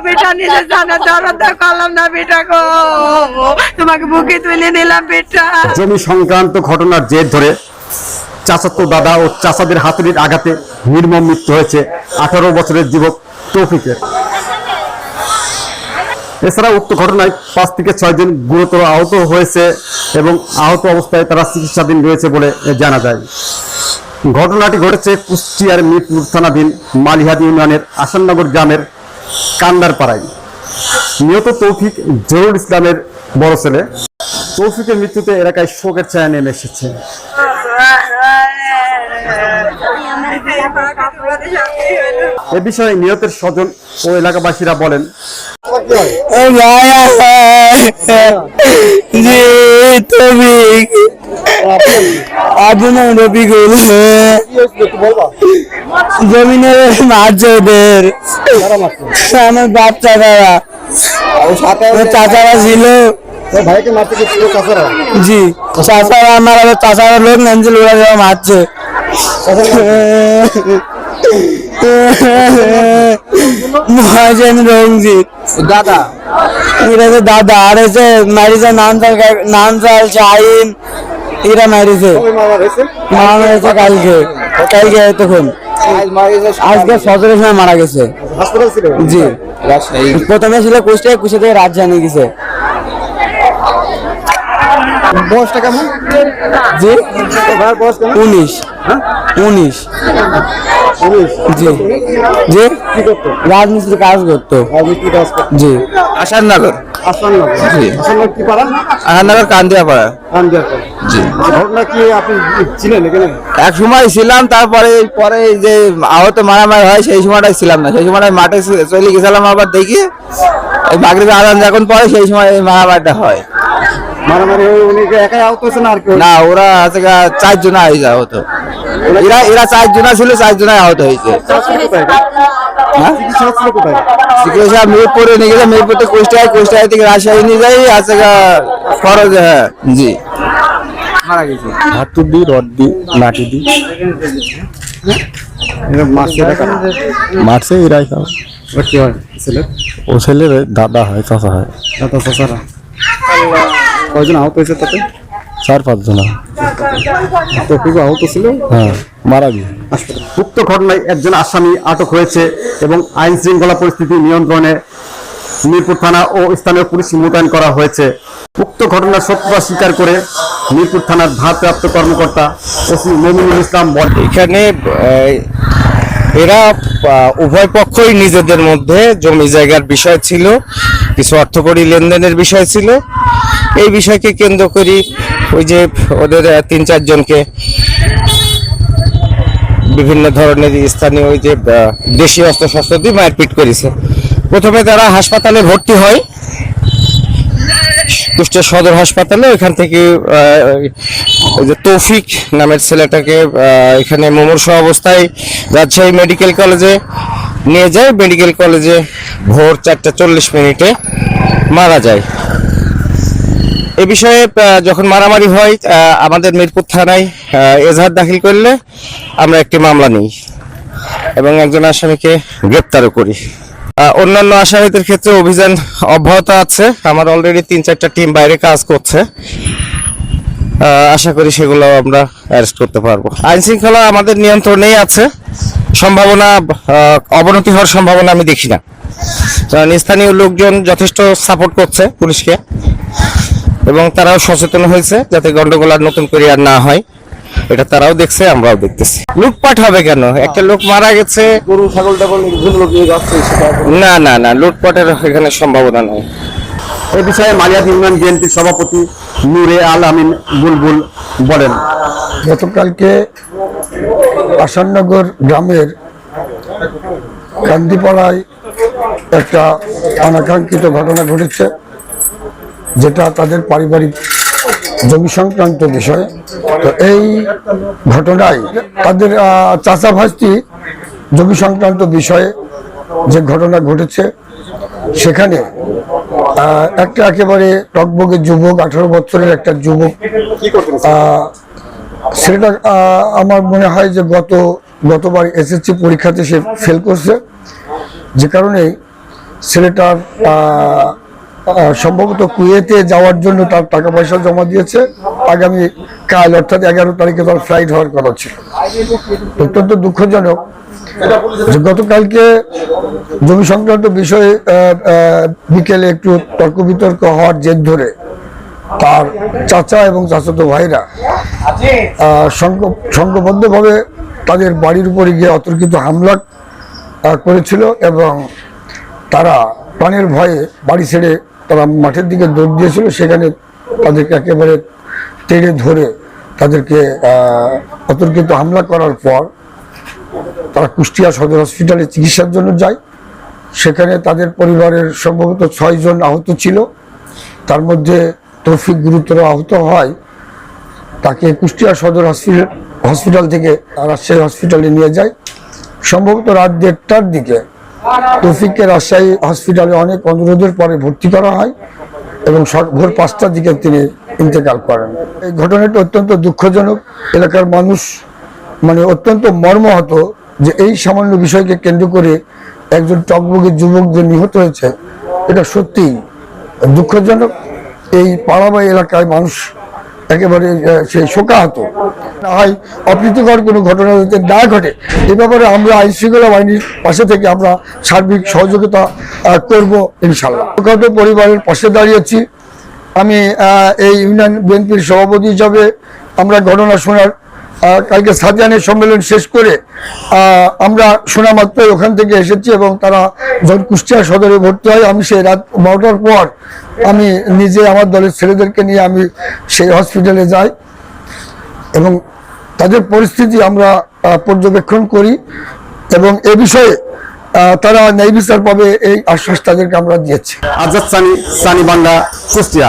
বেটা নিজে জানা দরদা করলাম না বেটা গো, তোমাকে বুকে তুলে নিলাম বেটা। জমি সংক্রান্ত ঘটনার জের ধরে চাচাতো দাদা ও চাচাদের হাতুড়ির আঘাতে নির্মম মৃত্যু হয়েছে 18 বছরের যুবক তৌফিকের। এছাড়া উক্ত ঘটনায় 5 থেকে 6 জন গুরুতর আহত হয়েছে এবং আহত অবস্থায় তারা চিকিৎসাধীন রয়েছে বলে জানা যায়। ঘটনাটি ঘটেছে কুষ্টিয়ার মিরপুর থানাধীন মালিহাদি ইউনিয়নের আসাননগর গ্রামের কান্দার পাড়ায়। নিহত তৌফিক জহুরুল ইসলামের বড় ছেলে। তৌফিকের মৃত্যুতে এলাকায় শোকের ছায়া নেমে এসেছে। এ বিষয়ে নিহতের স্বজন ও এলাকাবাসীরা বলেন, জমিনের মারছে ওদের, আমার বাচ্চা দ্বারা চাচারা ছিল। ভাইকে মারতে গেছিল চাচারা? জি, চাচারা আমার চাচারা লোক নামছিল, ওরা মারছে। রঞ্জিত দাদা, এটা তো দাদা, আর এসে মারিছে নামচাল শাহিন, এরা মারিছে। মারা হয়েছে কালকে তখন, আজকে 17 সময় মারা গেছে। জি, প্রথমে ছিল কুষ্টিয়া থেকে রাজধানী গেছে। বয়সটা কেমন? জি, 19। জি জি, রাজমিস্ত্রি কাজ করতো। জি, আসাননগর। জি, কি পাড়া? আসাননগর কান্দিয়া পাড়া। জি, ঘটনা কি আপনি ছিলেন এখানে? এক সময় ছিলাম, তারপরে পরে যে আহত মারামারি হয় সেই সময়টা ছিলাম না। সেই সময়টা মাঠে চলে গেছিলাম, আবার দেখি মাগরিবে আজান যখন পরে সেই সময় মারামারিটা হয়। মারামারি উনি একাই আহত হয়েছে না আর কি? না, ওরা আছে 4 জন আহত। এরা 4 জন ছিল, 4 জন আহত হয়েছে। চিকিৎসা মিরপুরে নিয়ে গেছে, মিরপুর থেকে কুষ্টিয়া থেকে রাজশাহী নিয়ে যাই আছে খরচ। হ্যাঁ, জি, মারা গেছে হাতুড় দি, রড দি, লাঠি দি মারছে। এরাই কি হয় ছেলে? ও ছেলের দাদা হয়, চাচা হয়। দাদা চাচারা কয়জন আহত হয়েছে তাতে? 4-5 জন। তৌফিকও আহত ছিল? হ্যাঁ, মারা গিয়ে হাসপাতালে। উক্ত ঘটনায় একজন আসামি আটক হয়েছে এবং আইন শৃঙ্খলা পরিস্থিতি নিয়ন্ত্রণে মিরপুর থানা ও স্থানীয় পুলিশ মোতায়েন করা হয়েছে। উক্ত ঘটনার সত্যতা স্বীকার করে মিরপুর থানার ভারপ্রাপ্ত কর্মকর্তা ওসি মমিনুল ইসলাম বলেন, এখানে এরা উভয় পক্ষই নিজেদের মধ্যে জমি জায়গার বিষয় ছিল, কিছু অর্থকরী লেনদেনের বিষয় ছিল। এই বিষয়কে কেন্দ্র করি ওই যে ওদের 3-4 জনকে বিভিন্ন ধরনের স্থানীয় ওই যে দেশীয় অস্ত্রশস্ত্র দিয়ে মারপিট করেছে। প্রথমে তারা হাসপাতালে ভর্তি হয়, কুষ্টিয়া সদর হাসপাতালে। ওইখান থেকে ওই যে তৌফিক নামের ছেলেটাকে এখানে মুমূর্ষ অবস্থায় রাজশাহী মেডিকেল কলেজে নিয়ে যায়। মেডিকেল কলেজে ভোর 4:40 মারা যায়। এ বিষয়ে যখন মারামারি হয়, আমাদের মিরপুর থানায় এজাহার দাখিল করলে আমরা একটি মামলা নিই এবং একজন আসামিকে গ্রেপ্তারও করি। অন্যান্য আসামিদের ক্ষেত্রে অভিযান অব্যাহত আছে। আমার অলরেডি 3-4টা টিম বাইরে কাজ করছে। আশা করি সেগুলো আমরা অ্যারেস্ট করতে পারবো। আইন শৃঙ্খলা আমাদের নিয়ন্ত্রণেই আছে, সম্ভাবনা অবনতি হওয়ার সম্ভাবনা আমি দেখি না, কারণ স্থানীয় লোকজন যথেষ্ট সাপোর্ট করছে পুলিশকে এবং তারাও সচেতন হয়েছে যাতে গন্ডগোল আর নতুন করে আর না হয়। এটা তারাও দেখছে, আমরাও দেখতেছি। লুটপাট হবে কেন? একটা লোক মারা গেছে, গরু ছাগল টাগল যাচ্ছে, না না না, লুটপাটের এখানে সম্ভাবনা নাই। এই বিষয়ে মালিহাদি ইউনিয়ন বিএনপির সভাপতি নূরে আল আমিন বুলবুল বলেন, গতকালকে আসাননগর গ্রামের কান্দিপাড়ায় একটা অনাকাঙ্ক্ষিত ঘটনা ঘটেছে, যেটা তাদের পারিবারিক জমি সংক্রান্ত বিষয়। তো এই ঘটনায় তাদের চাচা ভাস্তি জমি সংক্রান্ত বিষয়ে যে ঘটনা ঘটেছে, সেখানে একটা একেবারে টকবগে যুবক, 18 বছরের একটা যুবক, সেটা আমার মনে হয় যে গতবার এসএসসি পরীক্ষাতে সে ফেল করছে, যে কারণে ছেলেটার সম্ভবত কুয়েতে যাওয়ার জন্য তার টাকা পয়সা জমা দিয়েছে। আগামী কাল অর্থাৎ 11 তারিখে তার ফ্লাইট হওয়ার কথা ছিল। অত্যন্ত দুঃখজনক যে গতকালকে জমি সংক্রান্ত বিষয়ে বিকেলে একটু তর্ক বিতর্ক হওয়ার জের ধরে তার চাচা এবং চাচাতো ভাইরা সংঘবদ্ধভাবে তাদের বাড়ির উপরে গিয়ে অতর্কিত হামলা করেছিল এবং তারা প্রাণের ভয়ে বাড়ি ছেড়ে তারা মাঠের দিকে দৌড় দিয়েছিল। সেখানে তাদেরকে একেবারে টেনে ধরে তাদেরকে অতর্কিত হামলা করার পর তারা কুষ্টিয়া সদর হসপিটালে চিকিৎসার জন্য যায়। সেখানে তাদের পরিবারের সম্ভবত 6 জন আহত ছিল, তার মধ্যে তৌফিক গুরুতর আহত হয়। তাকে কুষ্টিয়া সদর হসপিটাল থেকে রাজশাহী হসপিটালে নিয়ে যায়। সম্ভবত রাত 1:30টার দিকে তৌফিককে রাজশাহী হসপিটালে অনেক অনুরোধের পরে ভর্তি করা হয় এবং ভোর 5টার দিকে তিনি ইন্তেকাল করেন। এই ঘটনাটি অত্যন্ত দুঃখজনক। এলাকার মানুষ মানে অত্যন্ত মর্মাহত যে এই সামান্য বিষয়কে কেন্দ্র করে একজন টকবগি যুবক যে নিহত হয়েছে, এটা সত্যিই দুঃখজনক। এই পাড়া বা এলাকায় মানুষ একেবারে সেই শোকাহত। না হয় অপ্রীতিকর কোনো ঘটনা যাতে না ঘটে, এ ব্যাপারে আমরা আইন শৃঙ্খলা বাহিনীর পাশে থেকে আমরা সার্বিক সহযোগিতা করব ইনশাল্লাহ। শোকাহত পরিবারের পাশে দাঁড়িয়েছি। আমি এই ইউনিয়ন বিএনপির সভাপতি হিসাবে আমরা ঘটনা শোনার কালকে সাদিয়ানের সম্মেলন শেষ করে আমরা শোনা মাত্রই ওখান থেকে এসেছি এবং তারা যখন কুষ্টিয়া সদরে ভর্তি হয়, আমি সেই রাত 12টার পর আমি নিজে আমার দলের ছেলেদেরকে নিয়ে আমি সেই হসপিটালে যাই এবং তাদের পরিস্থিতি আমরা পর্যবেক্ষণ করি এবং এ বিষয়ে তারা ন্যায় বিচার পাবে এই আশ্বাস তাদেরকে আমরা দিয়েছি। আজাদ সানি, সানি বাংলা, কুষ্টিয়া।